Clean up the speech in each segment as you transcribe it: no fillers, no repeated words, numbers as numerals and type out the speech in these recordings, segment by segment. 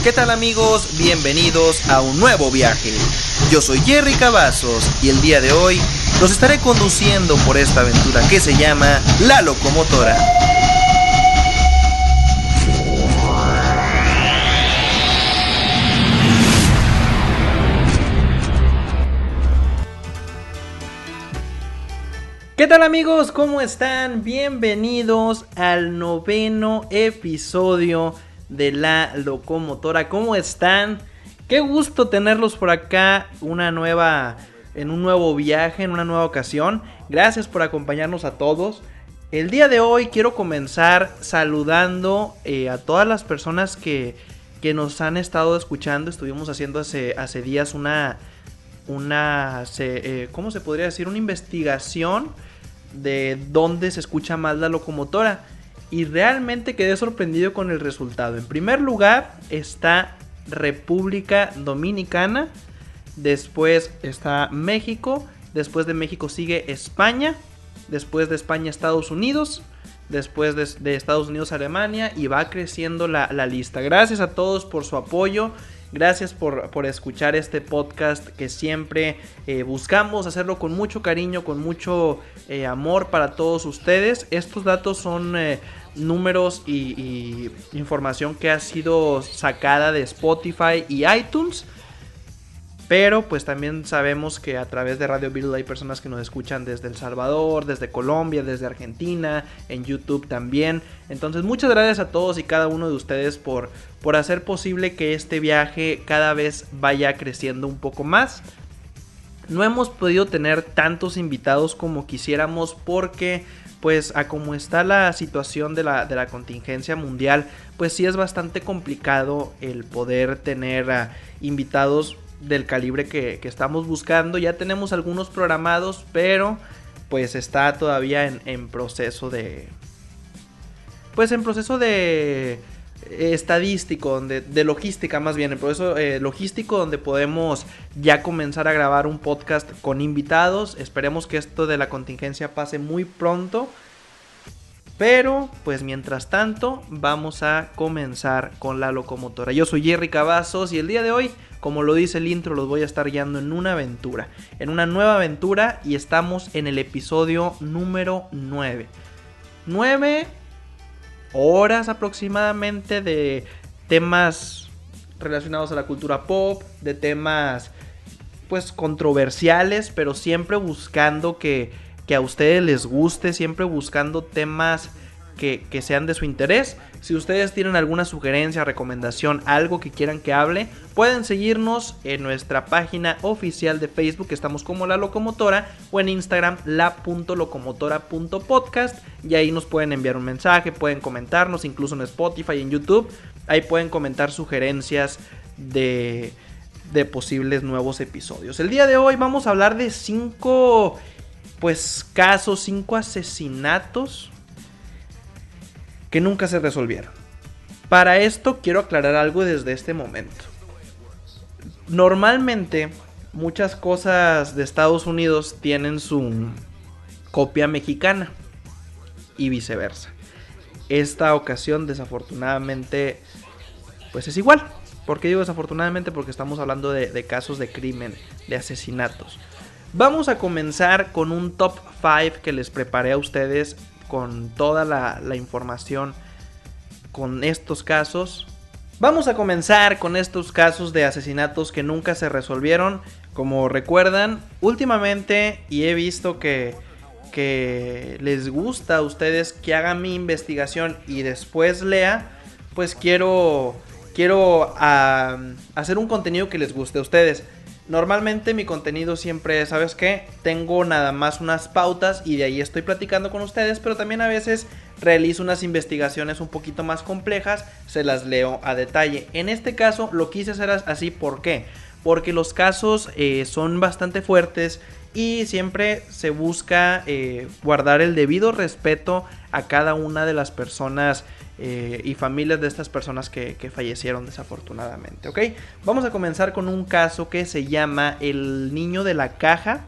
¿Qué tal amigos? Bienvenidos a un nuevo viaje. Yo soy Jerry Cavazos y el día de hoy los estaré conduciendo por esta aventura que se llama La Locomotora. ¿Qué tal amigos? ¿Cómo están? Bienvenidos al 9º episodio de La Locomotora. ¿Cómo están? Qué gusto tenerlos por acá en un nuevo viaje, en una nueva ocasión. Gracias por acompañarnos a todos. El día de hoy quiero comenzar saludando a todas las personas que nos han estado escuchando. Estuvimos haciendo hace días ¿cómo se podría decir? Una investigación de dónde se escucha más La Locomotora. Y realmente quedé sorprendido con el resultado. En primer lugar está República Dominicana. Después está México. Después de México sigue España. Después de España Estados Unidos. Después de Estados Unidos Alemania. Y va creciendo la lista. Gracias a todos por su apoyo. Gracias por escuchar este podcast que siempre buscamos hacerlo con mucho cariño, con mucho amor para todos ustedes. Estos datos son números y información que ha sido sacada de Spotify y iTunes. Pero pues también sabemos que a través de Radio Virtual hay personas que nos escuchan desde El Salvador, desde Colombia, desde Argentina, en YouTube también. Entonces muchas gracias a todos y cada uno de ustedes por hacer posible que este viaje cada vez vaya creciendo un poco más. No hemos podido tener tantos invitados como quisiéramos porque pues a como está la situación de la contingencia mundial, pues sí es bastante complicado el poder tener invitados del calibre que estamos buscando. Ya tenemos algunos programados, pero pues está todavía en proceso de estadístico, de logística más bien, en proceso logístico donde podemos ya comenzar a grabar un podcast con invitados. Esperemos que esto de la contingencia pase muy pronto. Pero, pues mientras tanto, vamos a comenzar con La Locomotora. Yo soy Jerry Cavazos y el día de hoy, como lo dice el intro, los voy a estar guiando en una aventura. En una nueva aventura y estamos en el episodio número 9. 9 horas aproximadamente de temas relacionados a la cultura pop, de temas pues controversiales, pero siempre buscando que a ustedes les guste, siempre buscando temas que sean de su interés. Si ustedes tienen alguna sugerencia, recomendación, algo que quieran que hable, pueden seguirnos en nuestra página oficial de Facebook, estamos como La Locomotora, o en Instagram la.locomotora.podcast, y ahí nos pueden enviar un mensaje, pueden comentarnos, incluso en Spotify y en YouTube, ahí pueden comentar sugerencias de posibles nuevos episodios. El día de hoy vamos a hablar de 5 asesinatos que nunca se resolvieron. Para esto quiero aclarar algo desde este momento. Normalmente muchas cosas de Estados Unidos tienen su copia mexicana y viceversa. Esta ocasión desafortunadamente pues es igual. ¿Por qué digo desafortunadamente? Porque estamos hablando de casos de crimen, de asesinatos. Vamos a comenzar con un top 5 que les preparé a ustedes con toda la información con estos casos. Vamos a comenzar con estos casos de asesinatos que nunca se resolvieron. Como recuerdan, últimamente, y he visto que les gusta a ustedes que haga mi investigación y después lea, pues quiero hacer un contenido que les guste a ustedes. Normalmente mi contenido siempre, ¿sabes qué? Tengo nada más unas pautas y de ahí estoy platicando con ustedes, pero también a veces realizo unas investigaciones un poquito más complejas, se las leo a detalle. En este caso lo quise hacer así, ¿por qué? Porque los casos son bastante fuertes y siempre se busca guardar el debido respeto a cada una de las personas y familias de estas personas que fallecieron desafortunadamente, ¿ok? Vamos a comenzar con un caso que se llama El Niño de la Caja.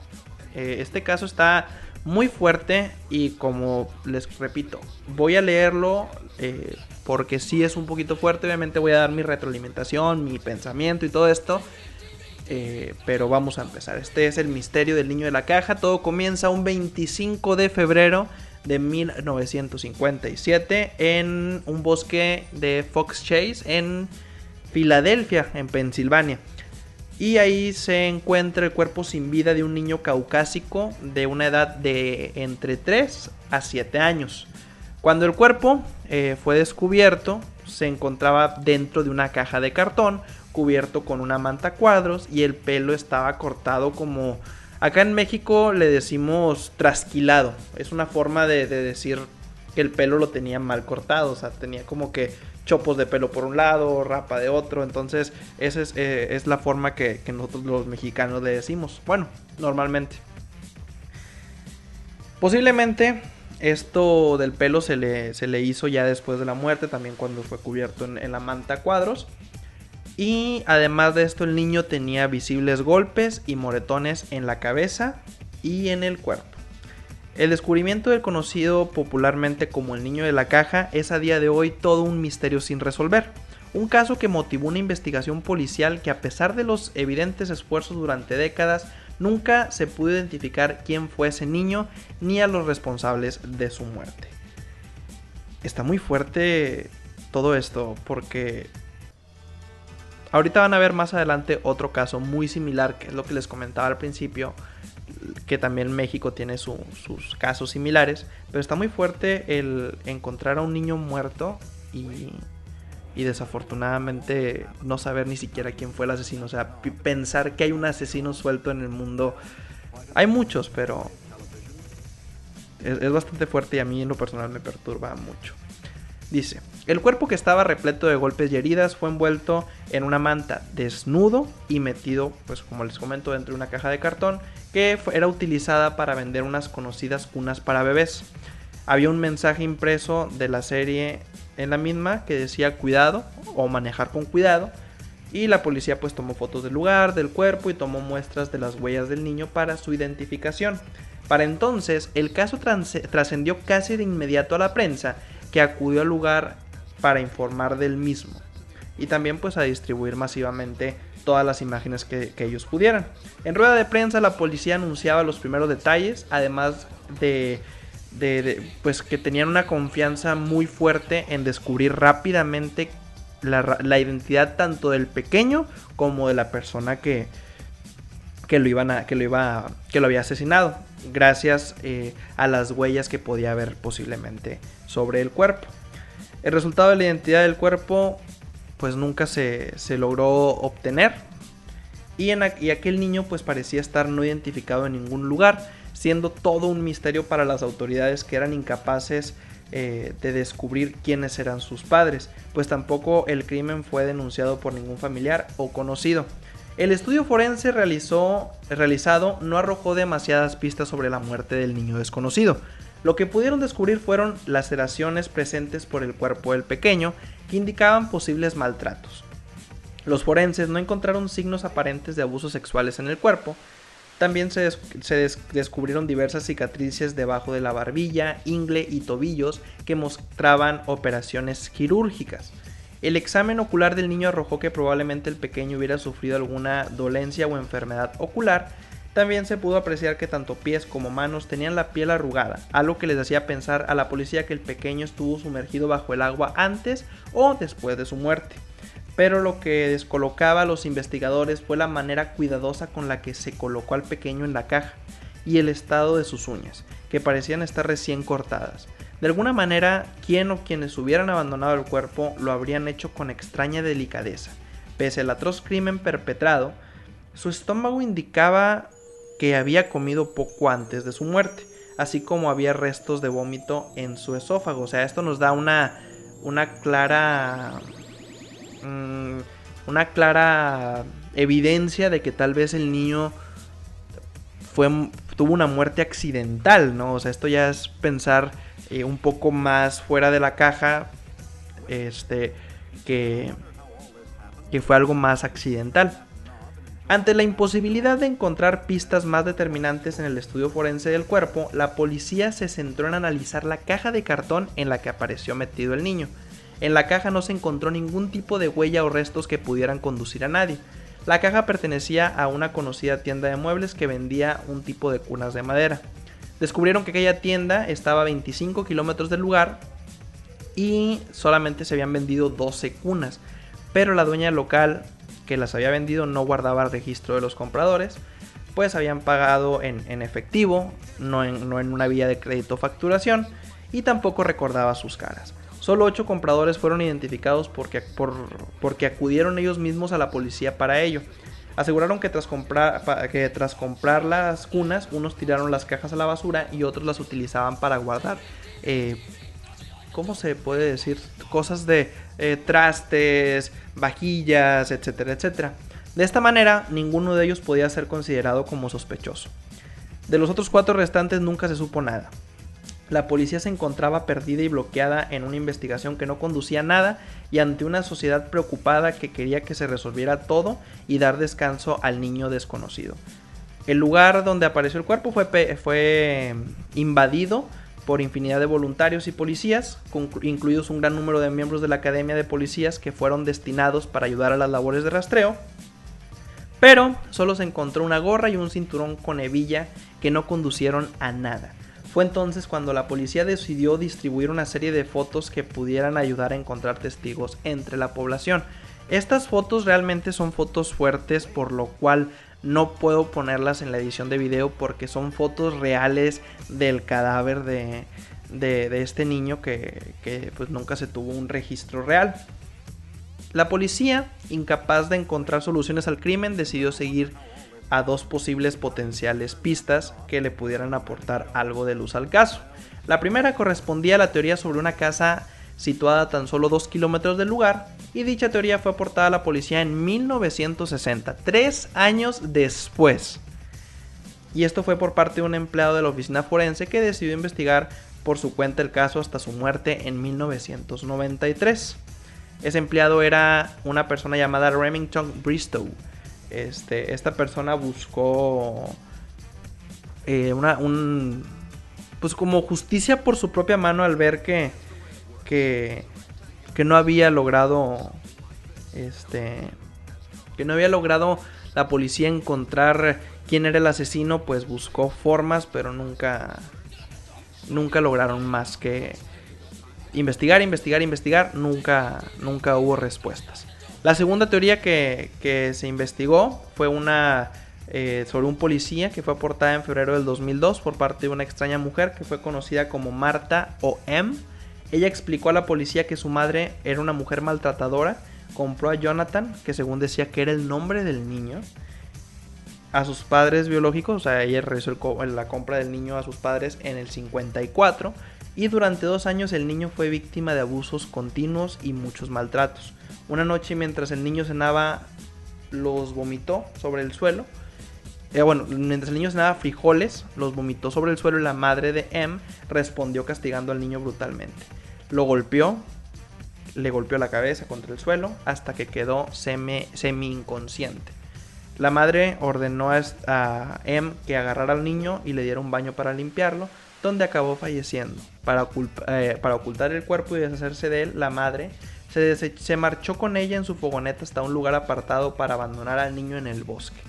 Este caso está muy fuerte y, como les repito, voy a leerlo porque sí es un poquito fuerte. Obviamente voy a dar mi retroalimentación, mi pensamiento y todo esto. Pero vamos a empezar. Este es el misterio del niño de la caja. Todo comienza un 25 de febrero de 1957 en un bosque de Fox Chase en Filadelfia, en Pensilvania. Y ahí se encuentra el cuerpo sin vida de un niño caucásico de una edad de entre 3 a 7 años. Cuando el cuerpo fue descubierto, se encontraba dentro de una caja de cartón, cubierto con una manta a cuadros, y el pelo estaba cortado como... Acá en México le decimos trasquilado. Es una forma de decir que el pelo lo tenía mal cortado. O sea, tenía como que chopos de pelo por un lado, rapa de otro. Entonces esa es la forma que nosotros los mexicanos le decimos. Bueno, normalmente. Posiblemente esto del pelo se le hizo ya después de la muerte, también cuando fue cubierto en la manta a cuadros. Y además de esto, el niño tenía visibles golpes y moretones en la cabeza y en el cuerpo. El descubrimiento del conocido popularmente como el niño de la caja es a día de hoy todo un misterio sin resolver. Un caso que motivó una investigación policial que, a pesar de los evidentes esfuerzos durante décadas, nunca se pudo identificar quién fue ese niño ni a los responsables de su muerte. Está muy fuerte todo esto porque ahorita van a ver más adelante otro caso muy similar, que es lo que les comentaba al principio, que también México tiene sus casos similares, pero está muy fuerte el encontrar a un niño muerto y desafortunadamente no saber ni siquiera quién fue el asesino. O sea, pensar que hay un asesino suelto en el mundo. Hay muchos, pero es bastante fuerte y a mí en lo personal me perturba mucho. Dice: el cuerpo, que estaba repleto de golpes y heridas, fue envuelto en una manta, desnudo y metido, pues como les comento, dentro de una caja de cartón que era utilizada para vender unas conocidas cunas para bebés. Había un mensaje impreso de la serie en la misma que decía cuidado o manejar con cuidado, y la policía pues tomó fotos del lugar, del cuerpo, y tomó muestras de las huellas del niño para su identificación. Para entonces el caso trascendió casi de inmediato a la prensa, que acudió al lugar para informar del mismo y también pues a distribuir masivamente todas las imágenes que ellos pudieran. En rueda de prensa la policía anunciaba los primeros detalles, además de pues que tenían una confianza muy fuerte en descubrir rápidamente la identidad tanto del pequeño como de la persona que lo había asesinado, gracias a las huellas que podía haber posiblemente sobre el cuerpo. El resultado de la identidad del cuerpo pues nunca se logró obtener, y aquel niño pues parecía estar no identificado en ningún lugar, siendo todo un misterio para las autoridades, que eran incapaces de descubrir quiénes eran sus padres, pues tampoco el crimen fue denunciado por ningún familiar o conocido. El estudio forense realizado no arrojó demasiadas pistas sobre la muerte del niño desconocido. Lo que pudieron descubrir fueron laceraciones presentes por el cuerpo del pequeño, que indicaban posibles maltratos. Los forenses no encontraron signos aparentes de abusos sexuales en el cuerpo. También se descubrieron diversas cicatrices debajo de la barbilla, ingle y tobillos que mostraban operaciones quirúrgicas. El examen ocular del niño arrojó que probablemente el pequeño hubiera sufrido alguna dolencia o enfermedad ocular. También se pudo apreciar que tanto pies como manos tenían la piel arrugada, algo que les hacía pensar a la policía que el pequeño estuvo sumergido bajo el agua antes o después de su muerte. Pero lo que descolocaba a los investigadores fue la manera cuidadosa con la que se colocó al pequeño en la caja y el estado de sus uñas, que parecían estar recién cortadas. De alguna manera, quien o quienes hubieran abandonado el cuerpo lo habrían hecho con extraña delicadeza. Pese al atroz crimen perpetrado, su estómago indicaba que había comido poco antes de su muerte, así como había restos de vómito en su esófago. O sea, esto nos da una clara evidencia de que tal vez el niño tuvo una muerte accidental, ¿no? O sea, esto ya es pensar un poco más fuera de la caja, que fue algo más accidental. Ante la imposibilidad de encontrar pistas más determinantes en el estudio forense del cuerpo, la policía se centró en analizar la caja de cartón en la que apareció metido el niño. En la caja no se encontró ningún tipo de huella o restos que pudieran conducir a nadie. La caja pertenecía a una conocida tienda de muebles que vendía un tipo de cunas de madera. Descubrieron que aquella tienda estaba a 25 kilómetros del lugar y solamente se habían vendido 12 cunas, pero la dueña local que las había vendido no guardaba el registro de los compradores, pues habían pagado en efectivo, no en una vía de crédito o facturación, y tampoco recordaba sus caras. Solo 8 compradores fueron identificados porque acudieron ellos mismos a la policía para ello. Aseguraron que tras comprar las cunas, unos tiraron las cajas a la basura y otros las utilizaban para guardar, ¿cómo se puede decir? Cosas de trastes, vajillas, etcétera, etcétera. De esta manera, ninguno de ellos podía ser considerado como sospechoso. De los otros 4 restantes nunca se supo nada. La policía se encontraba perdida y bloqueada en una investigación que no conducía a nada y ante una sociedad preocupada que quería que se resolviera todo y dar descanso al niño desconocido. El lugar donde apareció el cuerpo fue invadido por infinidad de voluntarios y policías, incluidos un gran número de miembros de la Academia de Policías que fueron destinados para ayudar a las labores de rastreo, pero solo se encontró una gorra y un cinturón con hebilla que no conducieron a nada. Fue entonces cuando la policía decidió distribuir una serie de fotos que pudieran ayudar a encontrar testigos entre la población. Estas fotos realmente son fotos fuertes, por lo cual no puedo ponerlas en la edición de video porque son fotos reales del cadáver de este niño que pues nunca se tuvo un registro real. La policía, incapaz de encontrar soluciones al crimen, decidió seguir a 2 posibles potenciales pistas que le pudieran aportar algo de luz al caso. La primera correspondía a la teoría sobre una casa situada a tan solo 2 kilómetros del lugar, y dicha teoría fue aportada a la policía en 1960, 3 años después. Y esto fue por parte de un empleado de la oficina forense que decidió investigar por su cuenta el caso hasta su muerte en 1993. Ese empleado era una persona llamada Remington Bristow. Esta persona buscó pues como justicia por su propia mano al ver que no había logrado la policía encontrar quién era el asesino. Pues buscó formas, pero nunca lograron más que investigar. Nunca hubo respuestas. La segunda teoría que se investigó fue sobre un policía que fue aportada en febrero del 2002 por parte de una extraña mujer que fue conocida como Martha O.M. Ella explicó a la policía que su madre era una mujer maltratadora, compró a Jonathan, que según decía que era el nombre del niño, a sus padres biológicos. O sea, ella realizó la compra del niño a sus padres en el 54, y durante 2 años el niño fue víctima de abusos continuos y muchos maltratos. Una noche, mientras el niño cenaba, los vomitó sobre el suelo. Mientras el niño cenaba frijoles, los vomitó sobre el suelo y la madre de M respondió castigando al niño brutalmente. Lo golpeó, le golpeó la cabeza contra el suelo hasta que quedó semi-inconsciente. La madre ordenó a M que agarrara al niño y le diera un baño para limpiarlo, donde acabó falleciendo. Para ocultar el cuerpo y deshacerse de él, la madre se marchó con ella en su fogoneta hasta un lugar apartado para abandonar al niño en el bosque.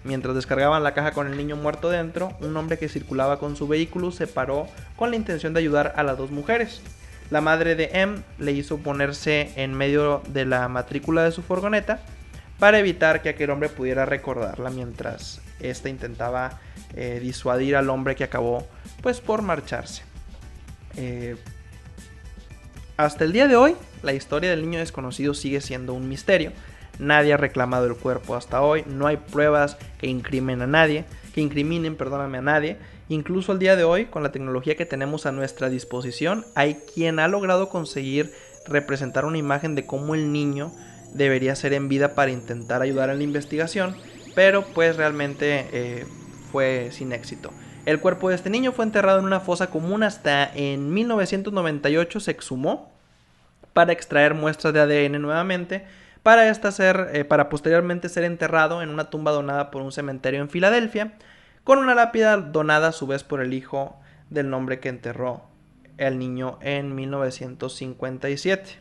Mientras descargaban la caja con el niño muerto dentro, un hombre que circulaba con su vehículo se paró con la intención de ayudar a las 2 mujeres. La madre de M le hizo ponerse en medio de la matrícula de su furgoneta para evitar que aquel hombre pudiera recordarla, mientras ésta intentaba disuadir al hombre que acabó pues por marcharse. Hasta el día de hoy, la historia del niño desconocido sigue siendo un misterio. Nadie ha reclamado el cuerpo hasta hoy. No hay pruebas que incriminen a nadie. Incluso al día de hoy, con la tecnología que tenemos a nuestra disposición, hay quien ha logrado conseguir representar una imagen de cómo el niño debería ser en vida para intentar ayudar en la investigación, pero pues realmente fue sin éxito. El cuerpo de este niño fue enterrado en una fosa común hasta en 1998 se exhumó para extraer muestras de ADN nuevamente, para posteriormente ser enterrado en una tumba donada por un cementerio en Filadelfia, con una lápida donada a su vez por el hijo del hombre que enterró al niño en 1957.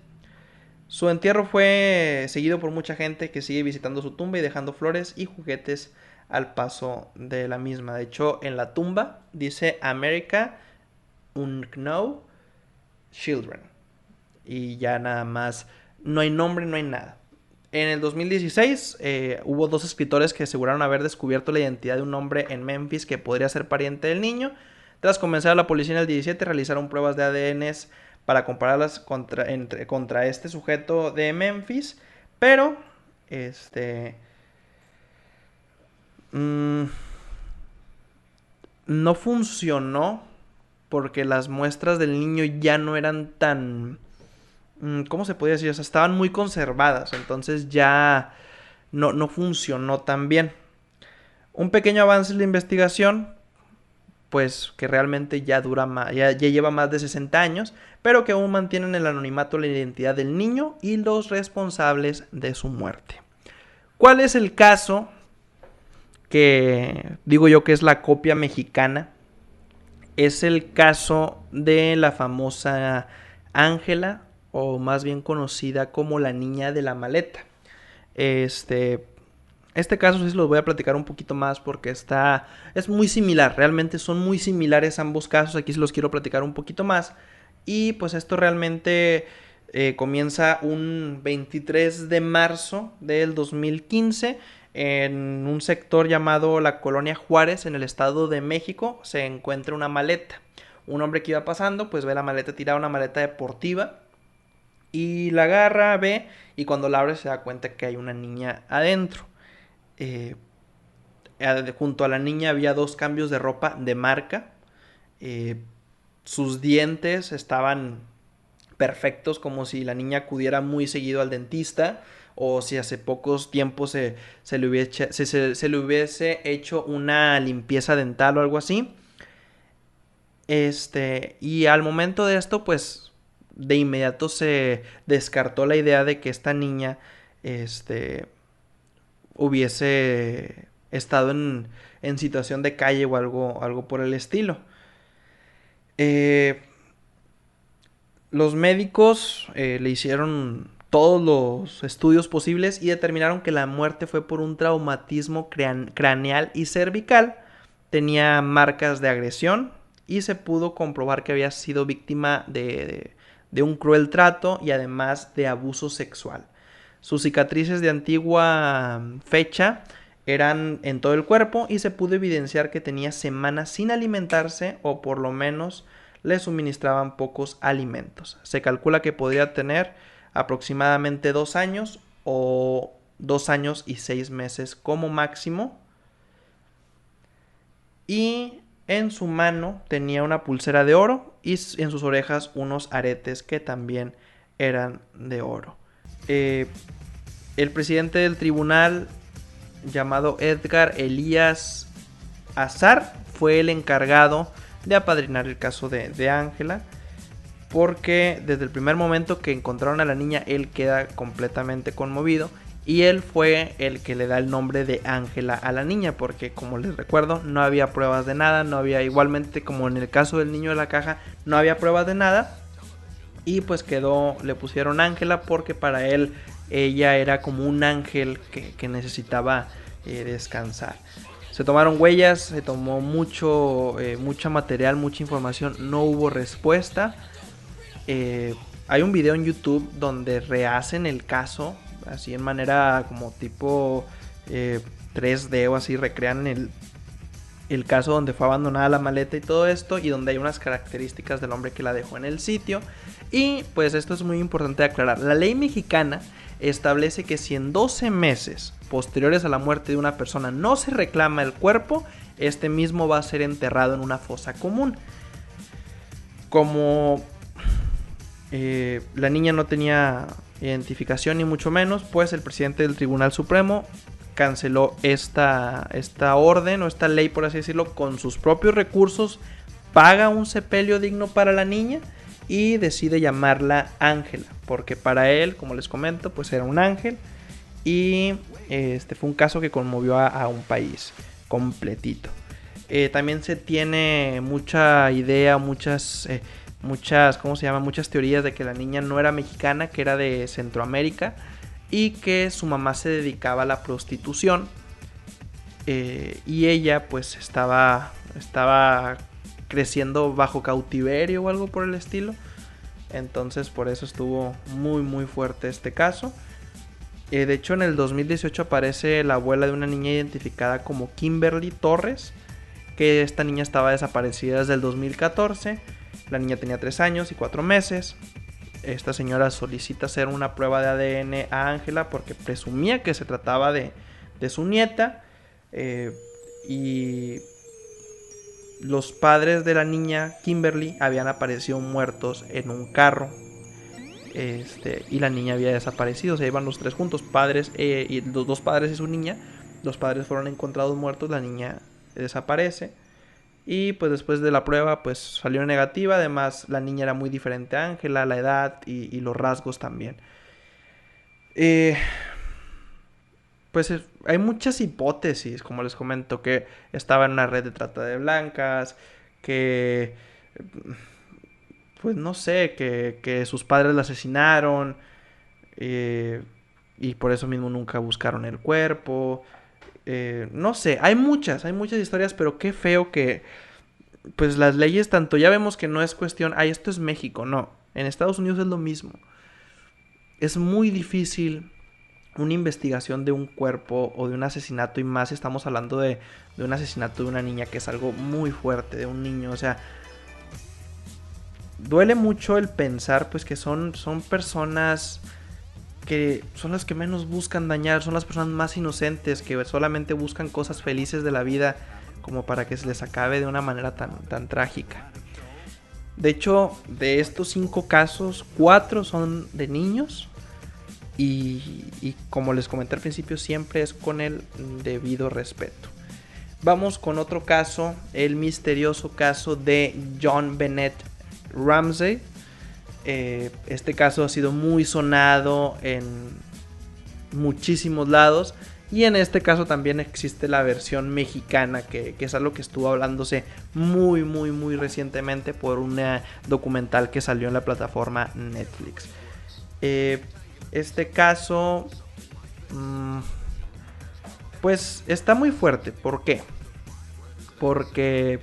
Su entierro fue seguido por mucha gente que sigue visitando su tumba y dejando flores y juguetes al paso de la misma. De hecho, en la tumba dice America Unknown Children. Y ya nada más, no hay nombre, no hay nada. En el 2016 hubo dos escritores que aseguraron haber descubierto la identidad de un hombre en Memphis que podría ser pariente del niño. Tras convencer a la policía en el 17, realizaron pruebas de ADN para compararlas contra este sujeto de Memphis. Pero, no funcionó porque las muestras del niño ya no eran tan... ¿Cómo se podía decir? O sea, estaban muy conservadas, entonces ya no funcionó tan bien. Un pequeño avance en la investigación, pues que realmente ya dura más, ya lleva más de 60 años, pero que aún mantienen el anonimato la identidad del niño y los responsables de su muerte. ¿Cuál es el caso que digo yo que es la copia mexicana? Es el caso de la famosa Ángela, o más bien conocida como la niña de la maleta. Este caso sí se los voy a platicar un poquito más porque es muy similar, realmente son muy similares ambos casos, aquí se los quiero platicar un poquito más. Y pues esto realmente comienza un 23 de marzo del 2015 en un sector llamado la Colonia Juárez, en el Estado de México. Se encuentra una maleta. Un hombre que iba pasando, pues ve la maleta tirada, una maleta deportiva, y la agarra, ve, y cuando la abre se da cuenta que hay una niña adentro. Junto a la niña había dos cambios de ropa de marca. Sus dientes estaban perfectos, como si la niña acudiera muy seguido al dentista, o si hace pocos tiempos se le hubiese hecho una limpieza dental o algo así. Y al momento de esto, pues de inmediato se descartó la idea de que esta niña hubiese estado en situación de calle o algo por el estilo. Los médicos le hicieron todos los estudios posibles y determinaron que la muerte fue por un traumatismo craneal y cervical. Tenía marcas de agresión y se pudo comprobar que había sido víctima de un cruel trato y además de abuso sexual. Sus cicatrices de antigua fecha eran en todo el cuerpo y se pudo evidenciar que tenía semanas sin alimentarse, o por lo menos le suministraban pocos alimentos. Se calcula que podría tener aproximadamente 2 años o 2 años y 6 meses como máximo. Y en su mano tenía una pulsera de oro y en sus orejas unos aretes que también eran de oro. El presidente del tribunal, llamado Edgar Elías Azar, fue el encargado de apadrinar el caso de Ángela, porque desde el primer momento que encontraron a la niña él queda completamente conmovido y él fue el que le da el nombre de Ángela a la niña, porque como les recuerdo no había pruebas de nada, no había, igualmente como en el caso del niño de la caja, no había pruebas de nada, y pues le pusieron Ángela porque para él ella era como un ángel que necesitaba descansar. Se tomaron huellas, se tomó mucho material, mucha información, no hubo respuesta. Hay un video en YouTube donde rehacen el caso, así en manera como tipo 3D o así, recrean el caso donde fue abandonada la maleta y todo esto, y donde hay unas características del hombre que la dejó en el sitio. Y pues esto es muy importante aclarar. La ley mexicana establece que si en 12 meses posteriores a la muerte de una persona no se reclama el cuerpo, este mismo va a ser enterrado en una fosa común. Como la niña no tenía identificación ni mucho menos, pues el presidente del Tribunal Supremo canceló esta orden o esta ley, por así decirlo, con sus propios recursos, paga un sepelio digno para la niña y decide llamarla Ángela, porque para él, como les comento, pues era un ángel. Y fue un caso que conmovió a un país completito. También se tiene mucha idea, muchas muchas, ¿cómo se llama? Muchas teorías de que la niña no era mexicana, que era de Centroamérica y que su mamá se dedicaba a la prostitución. Y ella pues estaba creciendo bajo cautiverio o algo por el estilo. Entonces por eso estuvo muy fuerte este caso. De hecho en el 2018 aparece la abuela de una niña identificada como Kimberly Torres, que esta niña estaba desaparecida desde el 2014. La niña tenía 3 años y 4 meses. Esta señora solicita hacer una prueba de ADN a Ángela porque presumía que se trataba de su nieta. Y los padres de la niña Kimberly habían aparecido muertos en un carro. Y la niña había desaparecido. Se iban los 3 juntos, padres y los 2 padres y su niña. Los padres fueron encontrados muertos, la niña desaparece. Y pues después de la prueba pues salió negativa. Además la niña era muy diferente a Ángela, la edad y los rasgos también. Pues hay muchas hipótesis, como les comento, que estaba en una red de trata de blancas, que pues no sé, que sus padres la asesinaron, y por eso mismo nunca buscaron el cuerpo. No sé, hay muchas historias, pero qué feo que pues las leyes tanto, ya vemos que no es cuestión, ay, esto es México, no, en Estados Unidos es lo mismo. Es muy difícil una investigación de un cuerpo o de un asesinato, y más si estamos hablando de un asesinato de una niña, que es algo muy fuerte, de un niño. O sea, duele mucho el pensar pues que son personas que son las que menos buscan dañar, son las personas más inocentes, que solamente buscan cosas felices de la vida, como para que se les acabe de una manera tan trágica. De hecho, de estos 5 casos, 4 son de niños. Y como les comenté al principio, siempre es con el debido respeto. Vamos con otro caso, el misterioso caso de John Bennett Ramsey. Este caso ha sido muy sonado en muchísimos lados. Y en este caso también existe la versión mexicana, que es algo que estuvo hablándose muy recientemente por una documental que salió en la plataforma Netflix. Este caso pues está muy fuerte. ¿Por qué? Porque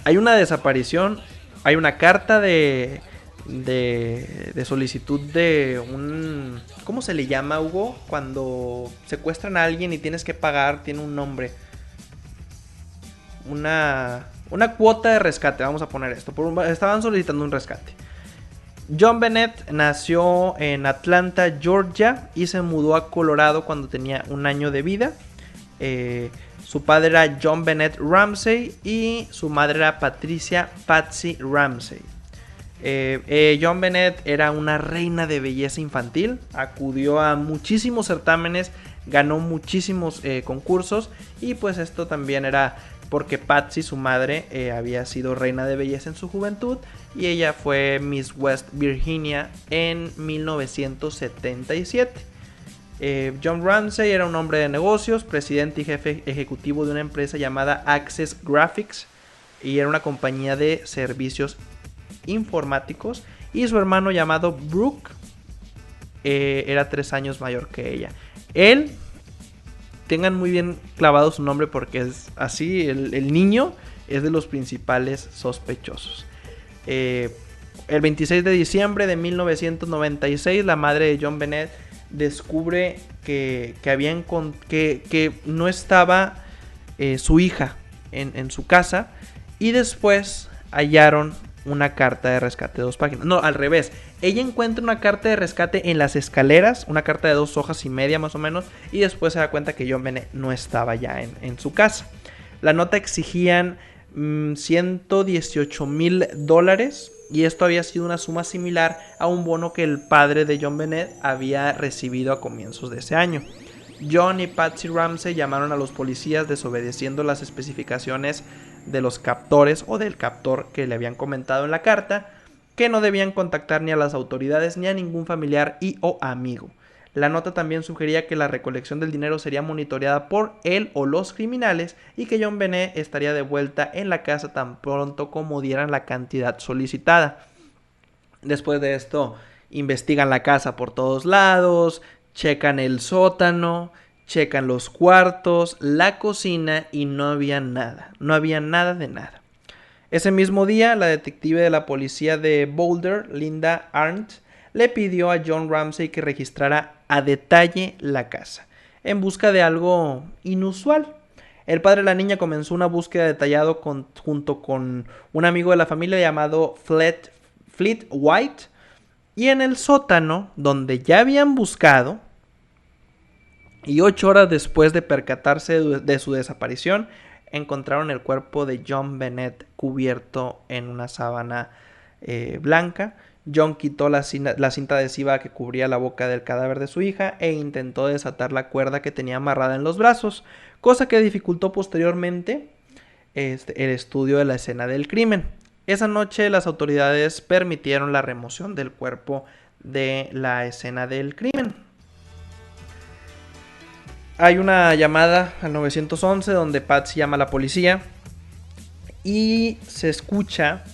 hay una desaparición, hay una carta de solicitud de un... ¿Cómo se le llama, Hugo? Cuando secuestran a alguien y tienes que pagar, tiene un nombre. Una cuota de rescate, vamos a poner esto. Estaban solicitando un rescate. John Bennett nació en Atlanta, Georgia, y se mudó a Colorado cuando tenía 1 año de vida. Su padre era John Bennett Ramsey y su madre era Patricia Patsy Ramsey. John Bennett era una reina de belleza infantil, acudió a muchísimos certámenes, ganó muchísimos concursos, y pues esto también era porque Patsy, su madre, había sido reina de belleza en su juventud, y ella fue Miss West Virginia en 1977. John Ramsey era un hombre de negocios, presidente y jefe ejecutivo de una empresa llamada Access Graphics, y era una compañía de servicios informáticos, y su hermano llamado Brooke era 3 años mayor que ella. Él, tengan muy bien clavado su nombre porque es así, el niño es de los principales sospechosos. El 26 de diciembre de 1996, la madre de John Bennett descubre que no estaba su hija en su casa, y después hallaron una carta de rescate de 2 páginas. No, al revés. Ella encuentra una carta de rescate en las escaleras, una carta de 2 hojas y media más o menos, y después se da cuenta que John Bennett no estaba ya en su casa. La nota exigían $118,000, y esto había sido una suma similar a un bono que el padre de John Bennett había recibido a comienzos de ese año. John y Patsy Ramsey llamaron a los policías desobedeciendo las especificaciones de los captores o del captor que le habían comentado en la carta, que no debían contactar ni a las autoridades ni a ningún familiar y o amigo. La nota también sugería que la recolección del dinero sería monitoreada por él o los criminales y que John Benet estaría de vuelta en la casa tan pronto como dieran la cantidad solicitada. Después de esto, investigan la casa por todos lados, checan el sótano, checan los cuartos, la cocina y no había nada de nada. Ese mismo día, la detective de la policía de Boulder, Linda Arndt, le pidió a John Ramsey que registrara a detalle la casa, en busca de algo inusual. El padre de la niña comenzó una búsqueda detallada junto con un amigo de la familia llamado Fleet White, y en el sótano, donde ya habían buscado, y 8 horas después de percatarse de su desaparición, encontraron el cuerpo de John Benet cubierto en una sábana blanca. John quitó la cinta adhesiva que cubría la boca del cadáver de su hija e intentó desatar la cuerda que tenía amarrada en los brazos, cosa que dificultó posteriormente el estudio de la escena del crimen. Esa noche las autoridades permitieron la remoción del cuerpo de la escena del crimen. Hay una llamada al 911 donde Patsy llama a la policía y se escucha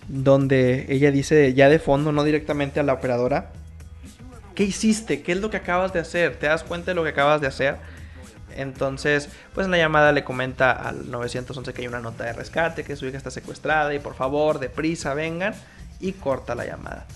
donde ella dice ya de fondo, no directamente a la operadora: ¿qué hiciste? ¿Qué es lo que acabas de hacer? ¿Te das cuenta de lo que acabas de hacer? Entonces, pues en la llamada le comenta al 911 que hay una nota de rescate, que su hija está secuestrada y por favor, deprisa, vengan, y corta la llamada.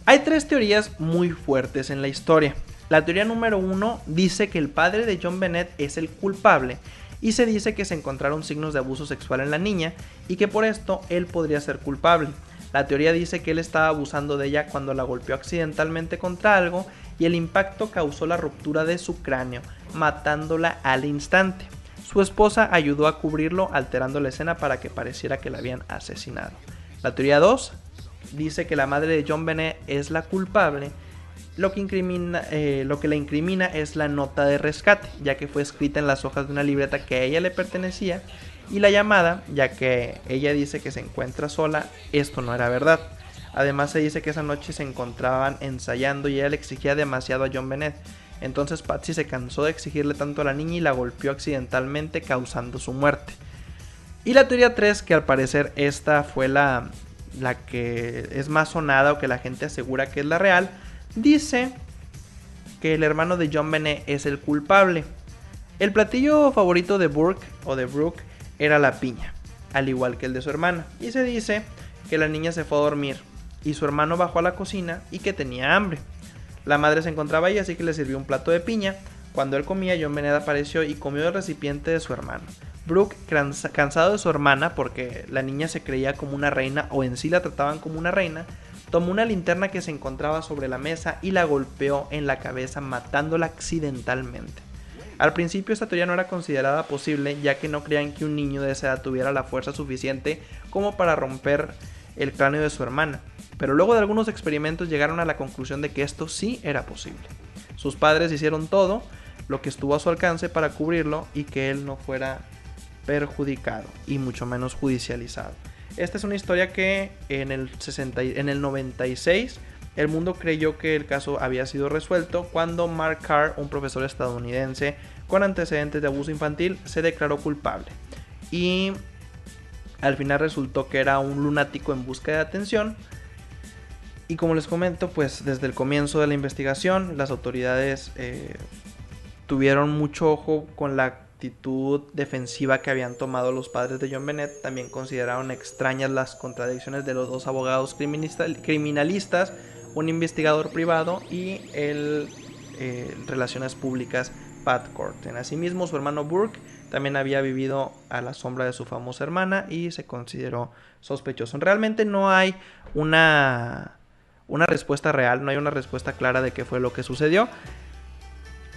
Hay 3 teorías muy fuertes en la historia. La teoría número 1 dice que el padre de John Benet es el culpable y se dice que se encontraron signos de abuso sexual en la niña y que por esto él podría ser culpable. La teoría dice que él estaba abusando de ella cuando la golpeó accidentalmente contra algo y el impacto causó la ruptura de su cráneo, matándola al instante. Su esposa ayudó a cubrirlo la escena para que pareciera que la habían asesinado. La teoría 2 dice que la madre de John Benet es la culpable. Lo que la incrimina es la nota de rescate, ya que fue escrita en las hojas de una libreta que a ella le pertenecía, y la llamada, ya que ella dice que se encuentra sola. Esto no era verdad. Además se dice que esa noche se encontraban ensayando y ella le exigía demasiado a John Benet. Entonces Patsy se cansó de exigirle tanto a la niña y la golpeó accidentalmente, causando su muerte. Y la teoría 3, que al parecer esta fue la que es más sonada o que la gente asegura que es la real, dice que el hermano de John Benet es el culpable. El platillo favorito de Brooke era la piña, al igual que el de su hermana, y se dice que la niña se fue a dormir y su hermano bajó a la cocina y que tenía hambre. La madre se encontraba ahí, así que le sirvió un plato de piña. Cuando él comía, John Benet apareció y comió del recipiente de su hermano. Brooke, cansado de su hermana porque la niña se creía como una reina o en sí la trataban como una reina, tomó una linterna que se encontraba sobre la mesa y la golpeó en la cabeza, matándola accidentalmente. Al principio esta teoría no era considerada posible, ya que no creían que un niño de esa edad tuviera la fuerza suficiente como para romper el cráneo de su hermana, pero luego de algunos experimentos llegaron a la conclusión de que esto sí era posible. Sus padres hicieron todo lo que estuvo a su alcance para cubrirlo y que él no fuera perjudicado y mucho menos judicializado. Esta es una historia que en el 96 el mundo creyó que el caso había sido resuelto cuando Mark Carr, un profesor estadounidense con antecedentes de abuso infantil, se declaró culpable. Y al final resultó que era un lunático en busca de atención. Y como les comento, pues desde el comienzo de la investigación, las autoridades tuvieron mucho ojo con la actitud defensiva que habían tomado los padres de John Benet. También consideraron extrañas las contradicciones de los 2 abogados criminalistas, un investigador privado y el relaciones públicas Pat Corten. Asimismo, su hermano Burke también había vivido a la sombra de su famosa hermana y se consideró sospechoso. Realmente no hay una respuesta real, no hay una respuesta clara de qué fue lo que sucedió.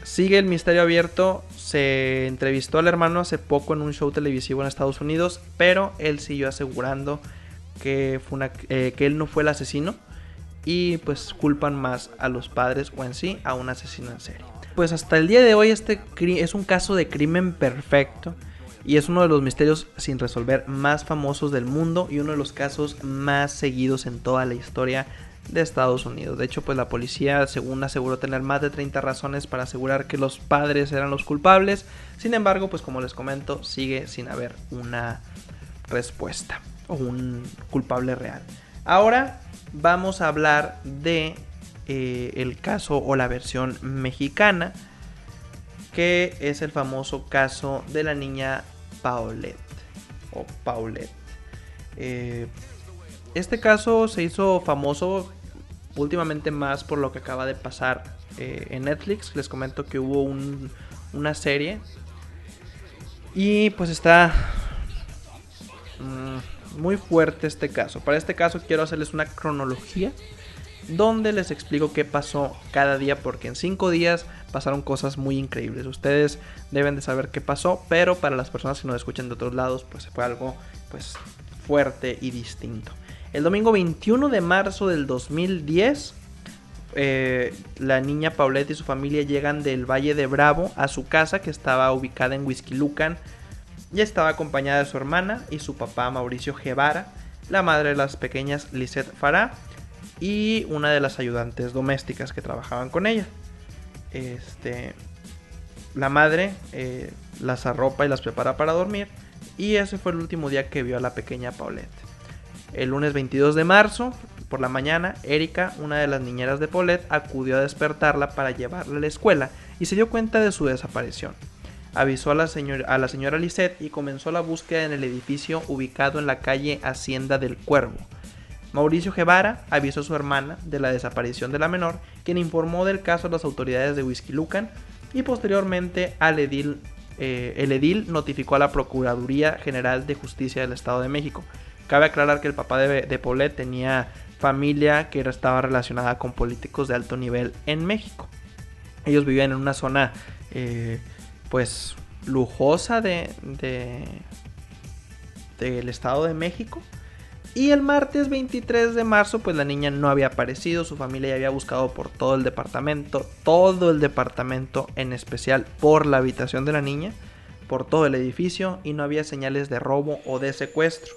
Sigue el misterio abierto. Se entrevistó al hermano hace poco en un show televisivo en Estados Unidos, pero él siguió asegurando que él no fue el asesino y pues culpan más a los padres o en sí a un asesino en serie. Pues hasta el día de hoy este es un caso de crimen perfecto y es uno de los misterios sin resolver más famosos del mundo y uno de los casos más seguidos en toda la historia de Estados Unidos. De hecho, pues la policía, según aseguró tener más de 30 razones para asegurar que los padres eran los culpables. Sin embargo, pues como les comento, sigue sin haber una respuesta o un culpable real. Ahora vamos a hablar de el caso o la versión mexicana, que es el famoso caso de la niña Paulette o Paulette. Este caso se hizo famoso últimamente más por lo que acaba de pasar en Netflix. Les comento que hubo una serie y pues está muy fuerte este caso. Para este caso quiero hacerles una cronología donde les explico qué pasó cada día, porque en 5 días pasaron cosas muy increíbles. Ustedes deben de saber qué pasó, pero para las personas que nos escuchan de otros lados, pues fue algo pues fuerte y distinto. El domingo 21 de marzo del 2010, la niña Paulette y su familia llegan del Valle de Bravo a su casa, que estaba ubicada en Huixquilucan. Ya estaba acompañada de su hermana y su papá Mauricio Guevara, la madre de las pequeñas Lisette Farah y una de las ayudantes domésticas que trabajaban con ella. La madre las arropa y las prepara para dormir, y ese fue el último día que vio a la pequeña Paulette. El lunes 22 de marzo, por la mañana, Erika, una de las niñeras de Paulette, acudió a despertarla para llevarla a la escuela y se dio cuenta de su desaparición. Avisó a la señora Lisette y comenzó la búsqueda en el edificio ubicado en la calle Hacienda del Cuervo. Mauricio Guevara avisó a su hermana de la desaparición de la menor, quien informó del caso a las autoridades de Huixquilucan, y posteriormente el edil notificó a la Procuraduría General de Justicia del Estado de México. Cabe aclarar que el papá de Paulette tenía familia que estaba relacionada con políticos de alto nivel en México. Ellos vivían en una zona pues lujosa del Estado de México. Y el martes 23 de marzo, pues la niña no había aparecido. Su familia ya había buscado por todo el departamento, en especial por la habitación de la niña, por todo el edificio, y no había señales de robo o de secuestro.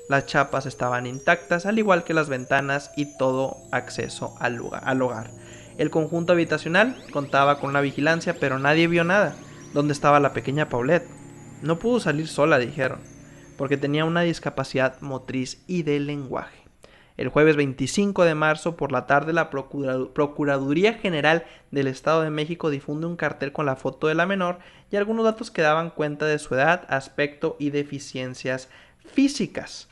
Las chapas estaban intactas, al igual que las ventanas y todo acceso al hogar. El conjunto habitacional contaba con una vigilancia, pero nadie vio nada. ¿Dónde estaba la pequeña Paulette? No pudo salir sola, dijeron, porque tenía una discapacidad motriz y de lenguaje. El jueves 25 de marzo por la tarde, la Procuraduría General del Estado de México difunde un cartel con la foto de la menor y algunos datos que daban cuenta de su edad, aspecto y deficiencias físicas.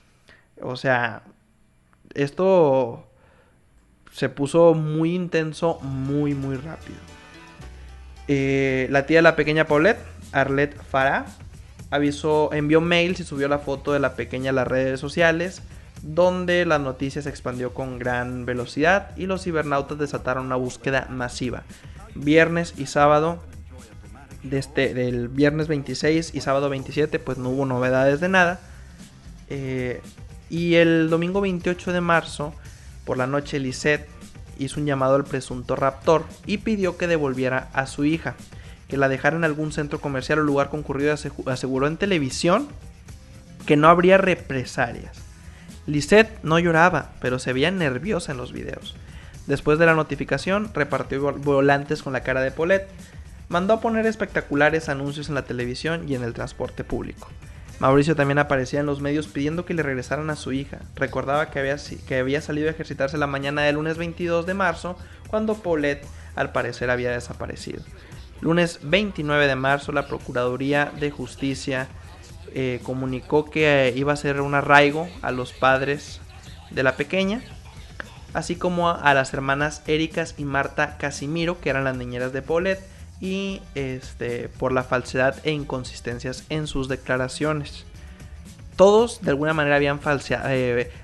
O sea, esto se puso muy intenso, muy rápido. La tía de la pequeña Paulette, Arlette Farah, envió mails y subió la foto de la pequeña a las redes sociales, donde la noticia se expandió con gran velocidad y los cibernautas desataron una búsqueda masiva. Viernes y sábado, del viernes 26 y sábado 27, pues no hubo novedades de nada. Y el domingo 28 de marzo, por la noche, Lisette hizo un llamado al presunto raptor y pidió que devolviera a su hija, que la dejara en algún centro comercial o lugar concurrido. Aseguró en televisión que no habría represalias. Lisette no lloraba, pero se veía nerviosa en los videos. Después de la notificación, repartió volantes con la cara de Paulette. Mandó a poner espectaculares anuncios en la televisión y en el transporte público. Mauricio también aparecía en los medios pidiendo que le regresaran a su hija. Recordaba que había salido a ejercitarse la mañana del lunes 22 de marzo, cuando Paulette al parecer había desaparecido. Lunes 29 de marzo, la Procuraduría de Justicia comunicó que iba a hacer un arraigo a los padres de la pequeña, así como a las hermanas Ericas y Marta Casimiro, que eran las niñeras de Paulette, y por la falsedad e inconsistencias en sus declaraciones. Todos de alguna manera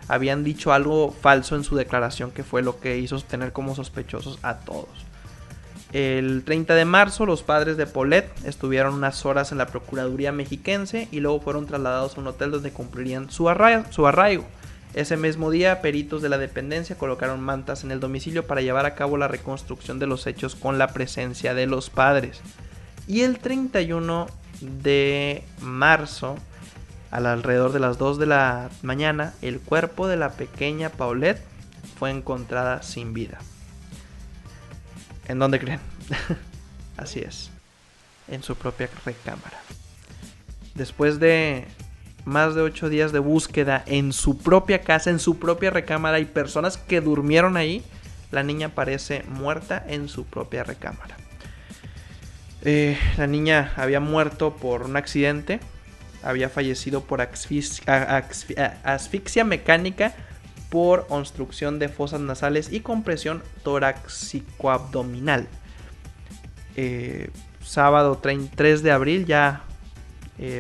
habían dicho algo falso en su declaración, que fue lo que hizo tener como sospechosos a todos. El 30 de marzo los padres de Paulette estuvieron unas horas en la Procuraduría Mexiquense y luego fueron trasladados a un hotel donde cumplirían su arraigo. Ese mismo día, peritos de la dependencia colocaron mantas en el domicilio para llevar a cabo la reconstrucción de los hechos con la presencia de los padres. Y el 31 de marzo, alrededor de las 2 de la mañana, el cuerpo de la pequeña Paulette fue encontrada sin vida. ¿En dónde creen? Así es, en su propia recámara. Después de más de 8 días de búsqueda en su propia casa, en su propia recámara, y personas que durmieron ahí, la niña aparece muerta en su propia recámara. La niña había muerto por un accidente, había fallecido por asfixia mecánica, por obstrucción de fosas nasales y compresión torácico-abdominal. Sábado 3 de abril, ya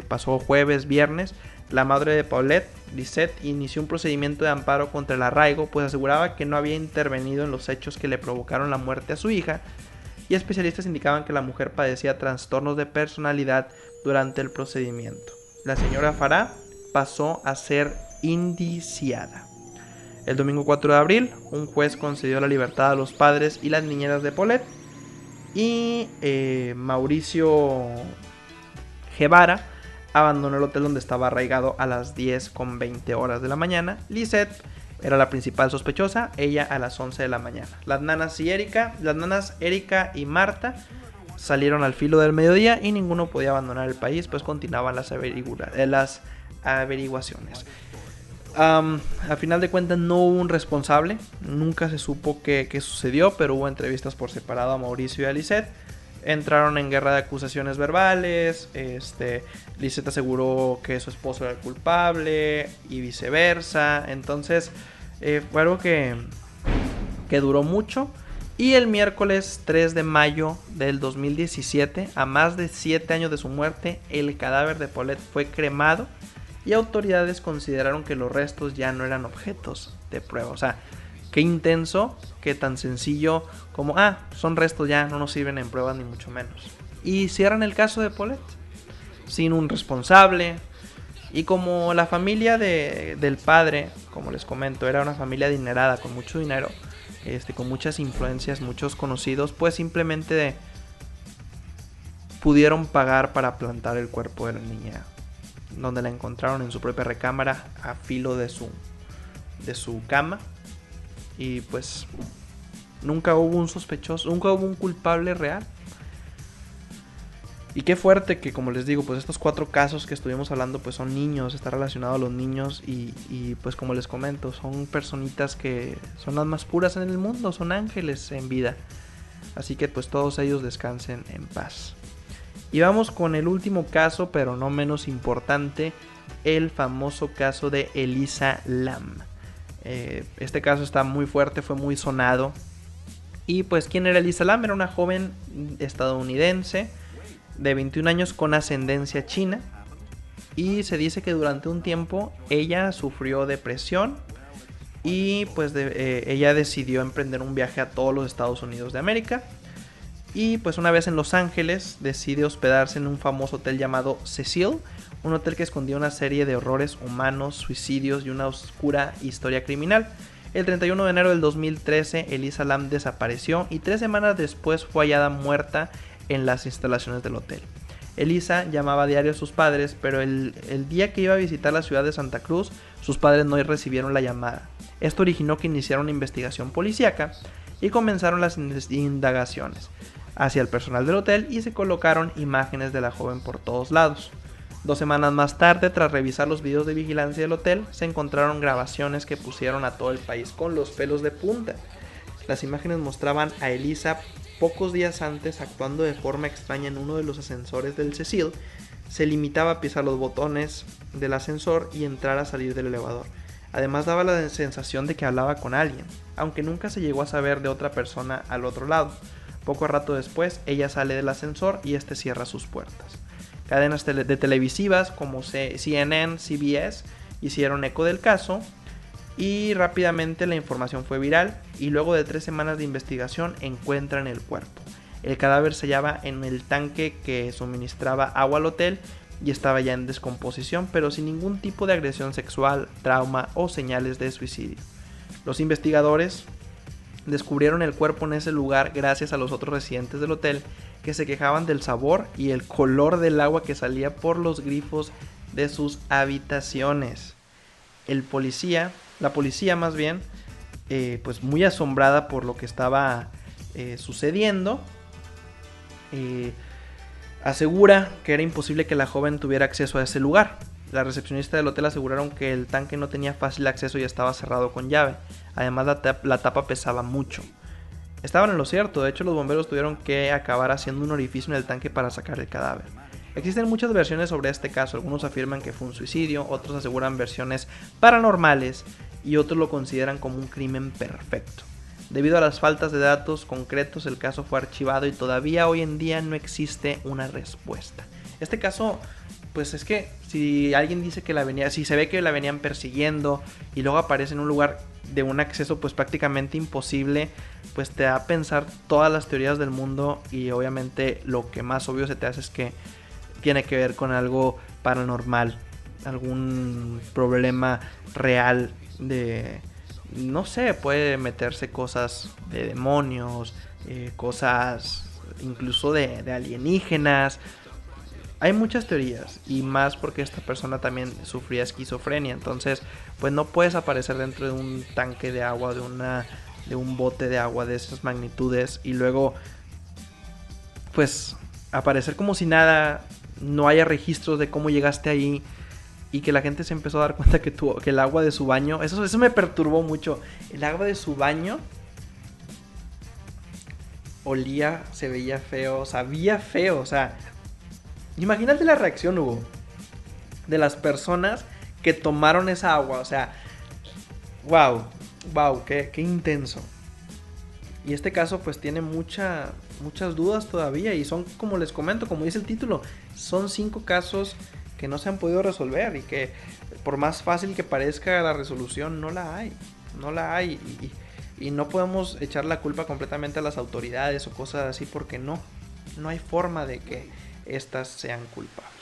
pasó jueves, viernes, la madre de Paulette, Lisette, inició un procedimiento de amparo contra el arraigo, pues aseguraba que no había intervenido en los hechos que le provocaron la muerte a su hija, y especialistas indicaban que la mujer padecía trastornos de personalidad durante el procedimiento. La señora Farah pasó a ser indiciada. El domingo 4 de abril, un juez concedió la libertad a los padres y las niñeras de Paulette, y Mauricio Guevara abandonó el hotel donde estaba arraigado a las 10:20 horas de la mañana. Lisette era la principal sospechosa, ella a las 11 de la mañana. Las nanas Erika y Marta salieron al filo del mediodía y ninguno podía abandonar el país, pues continuaban las averiguaciones. A final de cuentas no hubo un responsable, nunca se supo qué sucedió, pero hubo entrevistas por separado a Mauricio y a Lisette. Entraron en guerra de acusaciones verbales. Lisette aseguró que su esposo era el culpable y viceversa. Entonces fue algo que duró mucho. Y el miércoles 3 de mayo del 2017, a más de 7 años de su muerte, el cadáver de Paulette fue cremado y autoridades consideraron que los restos ya no eran objetos de prueba. O sea, qué intenso, qué tan sencillo como, son restos, ya no nos sirven en pruebas ni mucho menos. Y cierran el caso de Paulette sin un responsable. Y como la familia del padre, como les comento, era una familia adinerada, con mucho dinero, con muchas influencias, muchos conocidos, pues simplemente pudieron pagar para plantar el cuerpo de la niña, donde la encontraron en su propia recámara, a filo de su cama. Y pues nunca hubo un sospechoso, nunca hubo un culpable real. Y qué fuerte que, como les digo, pues estos 4 casos que estuvimos hablando pues son niños, está relacionado a los niños y pues como les comento, son personitas que son las más puras en el mundo, son ángeles en vida. Así que pues todos ellos descansen en paz. Y vamos con el último caso, pero no menos importante, el famoso caso de Elisa Lam. Este caso está muy fuerte, fue muy sonado. Y pues, ¿quién era Elisa Lam? Era una joven estadounidense de 21 años con ascendencia china. Y se dice que durante un tiempo ella sufrió depresión. Y pues ella decidió emprender un viaje a todos los Estados Unidos de América. Y pues una vez en Los Ángeles decide hospedarse en un famoso hotel llamado Cecil. Un hotel que escondía una serie de horrores humanos, suicidios y una oscura historia criminal. El 31 de enero del 2013, Elisa Lam desapareció y 3 semanas después fue hallada muerta en las instalaciones del hotel. Elisa llamaba a diario a sus padres, pero el día que iba a visitar la ciudad de Santa Cruz, sus padres no recibieron la llamada. Esto originó que iniciara una investigación policíaca y comenzaron las indagaciones hacia el personal del hotel y se colocaron imágenes de la joven por todos lados. 2 semanas más tarde, tras revisar los videos de vigilancia del hotel, se encontraron grabaciones que pusieron a todo el país con los pelos de punta. Las imágenes mostraban a Elisa pocos días antes actuando de forma extraña en uno de los ascensores del Cecil. Se limitaba a pisar los botones del ascensor y entrar a salir del elevador. Además daba la sensación de que hablaba con alguien, aunque nunca se llegó a saber de otra persona al otro lado. Poco rato después, ella sale del ascensor y este cierra sus puertas. Cadenas de televisivas como CNN, CBS hicieron eco del caso y rápidamente la información fue viral y luego de 3 semanas de investigación encuentran el cuerpo. El cadáver se hallaba en el tanque que suministraba agua al hotel y estaba ya en descomposición, pero sin ningún tipo de agresión sexual, trauma o señales de suicidio. Los investigadores descubrieron el cuerpo en ese lugar gracias a los otros residentes del hotel que se quejaban del sabor y el color del agua que salía por los grifos de sus habitaciones. La policía pues muy asombrada por lo que estaba sucediendo. Asegura que era imposible que la joven tuviera acceso a ese lugar. La recepcionista del hotel aseguraron que el tanque no tenía fácil acceso y estaba cerrado con llave. Además, la tapa pesaba mucho. Estaban en lo cierto, de hecho los bomberos tuvieron que acabar haciendo un orificio en el tanque para sacar el cadáver. Existen muchas versiones sobre este caso, algunos afirman que fue un suicidio, otros aseguran versiones paranormales y otros lo consideran como un crimen perfecto. Debido a las faltas de datos concretos, el caso fue archivado y todavía hoy en día no existe una respuesta. Este caso, pues es que si alguien dice que si se ve que la venían persiguiendo y luego aparece en un lugar de un acceso pues prácticamente imposible, pues te da a pensar todas las teorías del mundo y obviamente lo que más obvio se te hace es que tiene que ver con algo paranormal, algún problema real de, no sé, puede meterse cosas de demonios, cosas incluso de alienígenas. Hay muchas teorías y más porque esta persona también sufría esquizofrenia, entonces pues no puedes aparecer dentro de un tanque de agua, de un bote de agua de esas magnitudes y luego pues aparecer como si nada, no haya registros de cómo llegaste ahí y que la gente se empezó a dar cuenta que el agua de su baño, eso me perturbó mucho, el agua de su baño olía, se veía feo, sabía feo, o sea, imagínate la reacción, Hugo, de las personas que tomaron esa agua, o sea, wow, qué intenso. Y este caso pues tiene muchas dudas todavía y son, como les comento, como dice el título, son 5 casos que no se han podido resolver y que por más fácil que parezca la resolución no la hay y no podemos echar la culpa completamente a las autoridades o cosas así porque no hay forma de que estas sean culpables.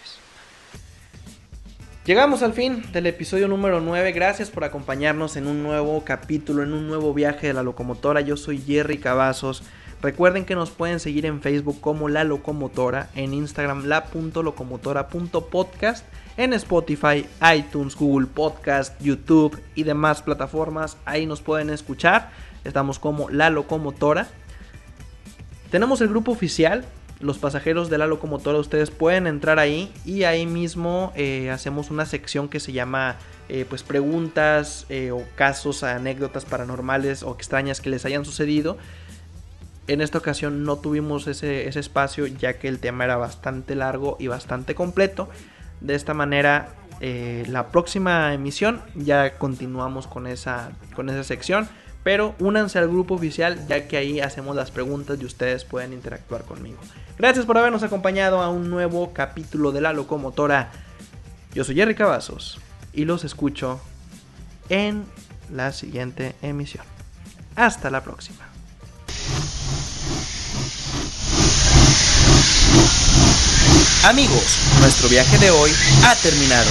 Llegamos al fin del episodio número 9. Gracias por acompañarnos en un nuevo capítulo, en un nuevo viaje de la locomotora. Yo soy Jerry Cavazos. Recuerden que nos pueden seguir en Facebook como La Locomotora, en Instagram la.locomotora.podcast, en Spotify, iTunes, Google Podcast, YouTube y demás plataformas. Ahí nos pueden escuchar. Estamos como La Locomotora. Tenemos el grupo oficial, Los Pasajeros de la Locomotora. Ustedes pueden entrar ahí y ahí mismo hacemos una sección que se llama pues preguntas o casos, anécdotas paranormales o extrañas que les hayan sucedido. En esta ocasión no tuvimos ese espacio ya que el tema era bastante largo y bastante completo. De esta manera la próxima emisión ya continuamos con esa sección. Pero únanse al grupo oficial ya que ahí hacemos las preguntas y ustedes pueden interactuar conmigo. Gracias por habernos acompañado a un nuevo capítulo de La Locomotora. Yo soy Jerry Cavazos y los escucho en la siguiente emisión. Hasta la próxima. Amigos, nuestro viaje de hoy ha terminado.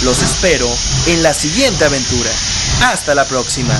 Los espero en la siguiente aventura. Hasta la próxima.